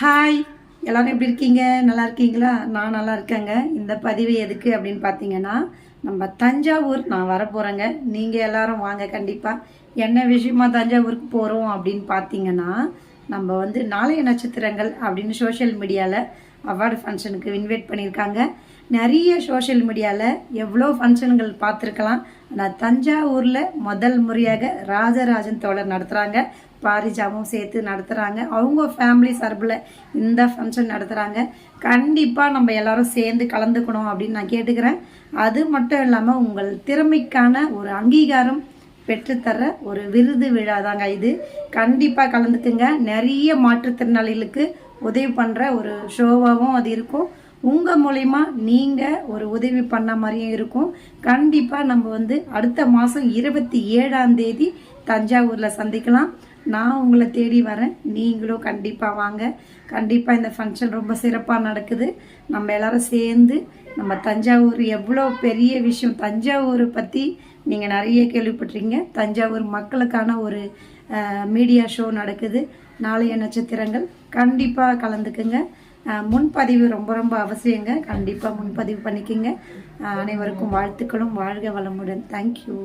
Hi, எல்லோரும் எப்படி இருக்கீங்க? நல்லா இருக்கீங்களா? நான் நல்லா இருக்கேங்க. இந்த பதிவு எதுக்கு அப்படின்னு பார்த்தீங்கன்னா, நம்ம தஞ்சாவூர் நான் வரப்போகிறேங்க. நீங்கள் எல்லோரும் வாங்க கண்டிப்பாக. என்ன விஷயமா தஞ்சாவூருக்கு போகிறோம் அப்படின்னு பார்த்தீங்கன்னா, நம்ம நாளைய நட்சத்திரங்கள் அப்படின்னு சோஷியல் மீடியாவில் அவார்டு ஃபங்க்ஷனுக்கு இன்வைட் பண்ணியிருக்காங்க. நிறைய சோஷியல் மீடியாவில் எவ்வளோ ஃபங்க்ஷன்கள் பார்த்துருக்கலாம். ஆனால் தஞ்சாவூரில் முதல் முறையாக ராஜராஜன் தோழர் நடத்துகிறாங்க. பாரிஜாமும் சேர்த்து நடத்துகிறாங்க. அவங்க ஃபேமிலி சார்பில் இந்த ஃபங்க்ஷன் நடத்துகிறாங்க. கண்டிப்பாக நம்ம எல்லோரும் சேர்ந்து கலந்துக்கணும் அப்படின்னு நான் கேட்டுக்கிறேன். அது மட்டும் இல்லாமல் உங்கள் திறமைக்கான ஒரு அங்கீகாரம் பெற்றுத்தர ஒரு விருது விழா தாங்க இது. கண்டிப்பாக கலந்துக்குங்க. நிறைய மாற்றுத்திறனாளிகளுக்கு உதவி பண்ணுற ஒரு ஷோவாகவும் அது இருக்கும். உங்கள் மூலிமா நீங்கள் ஒரு உதவி பண்ண மாதிரியும் இருக்கும். கண்டிப்பாக நம்ம அடுத்த மாதம் 27ஆம் தேதி தஞ்சாவூரில் சந்திக்கலாம். நான் உங்களை தேடி வரேன். நீங்களும் கண்டிப்பாக வாங்க. கண்டிப்பாக இந்த ஃபங்க்ஷன் ரொம்ப சிறப்பாக நடக்குது. நம்ம எல்லோரும் சேர்ந்து நம்ம தஞ்சாவூர் எவ்வளோ பெரிய விஷயம். தஞ்சாவூரை பற்றி நீங்கள் நிறைய கேள்விப்பட்டிருக்கீங்க. தஞ்சாவூர் மக்களுக்கான ஒரு மீடியா ஷோ நடக்குது. நாளைய நட்சத்திரங்கள் கண்டிப்பாக கலந்துக்குங்க. முன்பதிவு ரொம்ப ரொம்ப அவசியங்க. கண்டிப்பாக முன்பதிவு பண்ணிக்கோங்க. அனைவருக்கும் வாழ்த்துக்களும். வாழ்க வளமுடன். தேங்க்யூ.